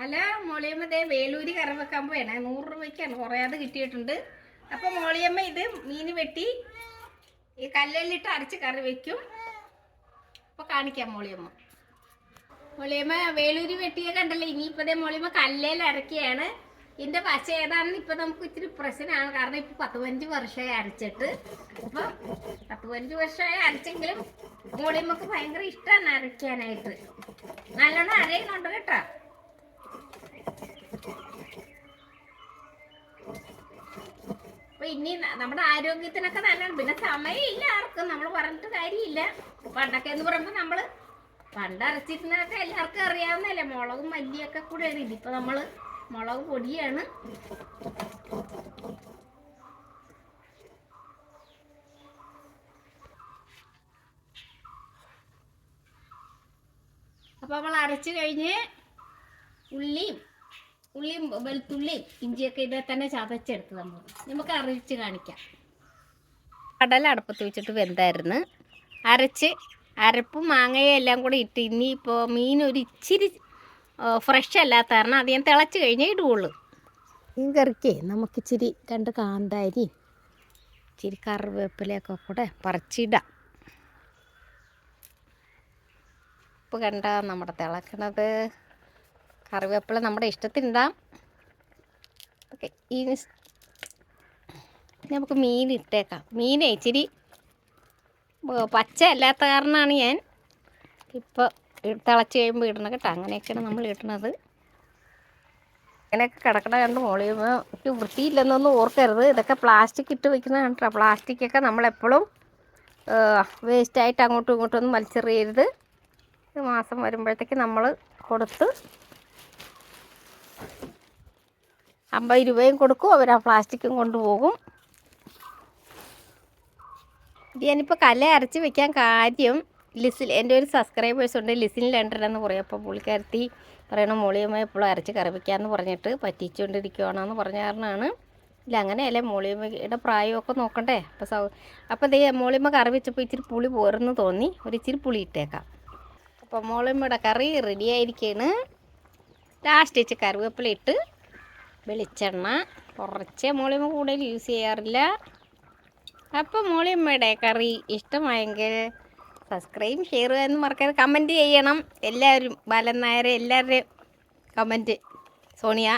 അല്ല മോളിയമ്മ ദേ വേലൂരി കറി വെക്കാൻ പോയണേ. 100 രൂപയ്ക്കാണ്, കുറയാതെ കിട്ടിയിട്ടുണ്ട്. അപ്പം മോളിയമ്മ ഇത് മീൻ വെട്ടി ഈ കല്ലെല്ലിട്ട് അരച്ച് കറി വെക്കും. അപ്പോൾ കാണിക്കാം മോളിയമ്മ വേലൂരി വെട്ടിയ കണ്ടല്ലേ. ഇനിയിപ്പോൾ ദേ മോളിയമ്മ കല്ലേൽ അരക്കുകയാണ്. ഇതിൻ്റെ പശ ഏതാണെന്ന് ഇപ്പം നമുക്ക് ഇത്തിരി പ്രശ്നമാണ്. കാരണം ഇപ്പോൾ 10-15 വർഷമായി അരച്ചിട്ട്. അപ്പം 10-15 വർഷമായി അരച്ചെങ്കിലും മോളിയമ്മക്ക് ഭയങ്കര ഇഷ്ടമാണ് അരയ്ക്കാനായിട്ട്. നല്ലോണം അരയുന്നുണ്ട് കേട്ടോ. അപ്പൊ ഇനി നമ്മുടെ ആരോഗ്യത്തിനൊക്കെ നല്ലതാണ്. പിന്നെ സമയമില്ല ആർക്കും, നമ്മൾ പറഞ്ഞിട്ട് കാര്യമില്ല. പണ്ടൊക്കെ എന്ന് പറയുമ്പോൾ പണ്ട് അരച്ചിരുന്നതൊക്കെ എല്ലാവർക്കും അറിയാവുന്നതല്ലേ. മുളകും മല്ലിയൊക്കെ കൂടെയാണ്. ഇതിപ്പോ നമ്മള് മുളക് പൊടിയാണ്. അപ്പൊ നമ്മൾ അരച്ചു കഴിഞ്ഞ് ഉള്ളിയും വെളുത്തുള്ളിയും ഇഞ്ചിയൊക്കെ ഇതേ തന്നെ ചതച്ചെടുത്ത് നമുക്ക് അരച്ച് കാണിക്കാം. കടല അടുപ്പത്ത് വെച്ചിട്ട് വെന്തായിരുന്നു. അരപ്പും മാങ്ങയും എല്ലാം കൂടെ ഇട്ട് ഇനിയിപ്പോൾ മീൻ ഒരു ഇച്ചിരി ഫ്രഷ് അല്ലാത്ത കാരണം അത് ഞാൻ തിളച്ച് കഴിഞ്ഞേ ഇടുകയുള്ളൂ. മീൻ കറിക്ക് നമുക്കിച്ചിരി 2 കാന്താരി ഇച്ചിരി കറിവേപ്പിലയൊക്കെ കൂടെ പറിച്ചിടാം. ഉപ്പ് കണ്ട നമ്മുടെ തിളക്കണത്. കറിവേപ്പില നമ്മുടെ ഇഷ്ടത്തിനിടാം. ഓക്കെ, ഇനി നമുക്ക് മീൻ ഇട്ടേക്കാം. മീനേ ഇച്ചിരി പച്ച അല്ലാത്ത കാരണമാണ് ഞാൻ ഇപ്പോൾ തിളച്ച് കഴിയുമ്പോൾ ഇടണം കേട്ടോ. അങ്ങനെയൊക്കെയാണ് നമ്മൾ ഇടണത്. അങ്ങനെയൊക്കെ കിടക്കണ കണ്ട് മോളിക്ക് വൃത്തിയില്ലെന്നൊന്നും ഓർക്കരുത്. ഇതൊക്കെ പ്ലാസ്റ്റിക് ഇട്ട് വെക്കുന്നത് കണ്ടോ. പ്ലാസ്റ്റിക്കൊക്കെ നമ്മളെപ്പോഴും വേസ്റ്റായിട്ട് അങ്ങോട്ടും ഇങ്ങോട്ടും ഒന്നും വലിച്ചെറിയരുത്. മാസം വരുമ്പോഴത്തേക്ക് നമ്മൾ കൊടുത്ത് 50 രൂപയും കൊടുക്കും. അവർ ആ പ്ലാസ്റ്റിക്കും കൊണ്ടുപോകും. ഇത് ഞാനിപ്പോൾ കല അരച്ച് വെക്കാൻ കാര്യം എൻ്റെ ഒരു സബ്സ്ക്രൈബേഴ്സ് ഉണ്ട്, ലിസിൻ ലണ്ടൻ എന്ന് പറയും. അപ്പോൾ പുള്ളിക്കാരത്തി പറയണം മോളിയമ്മ എപ്പോഴും അരച്ച് കറി വയ്ക്കാമെന്ന് പറഞ്ഞിട്ട് പറ്റിച്ചുകൊണ്ടിരിക്കുകയാണെന്ന് പറഞ്ഞ കാരണമാണ്. ഇല്ല അങ്ങനെയല്ലേ, മോളിയമ്മയുടെ പ്രായമൊക്കെ നോക്കണ്ടേ. അപ്പോൾ ദേ മോളിയമ്മ കറി വെച്ചപ്പോൾ ഇച്ചിരി പുളി പോരെന്ന് തോന്നി. ഇച്ചിരി പുളി ഇട്ടേക്കാം. അപ്പോൾ മോളിയമ്മയുടെ കറി റെഡി ആയിരിക്കുകയാണ്. ലാസ്റ്റ് വെച്ച് കറിവേപ്പില ഇട്ട് വെളിച്ചെണ്ണ കുറച്ച് മോളിയമ്മ കൂടുതൽ യൂസ് ചെയ്യാറില്ല. അപ്പോൾ മോളിയമ്മയുടെ കറി ഇഷ്ടമായെങ്കിൽ സബ്സ്ക്രൈബ് ഷെയർ എന്ന് മറക്കാതെ കമൻറ്റ് ചെയ്യണം. എല്ലാവരും ബാലൻ നായർ എല്ലാവരുടെയും കമൻറ്റ് സോണിയ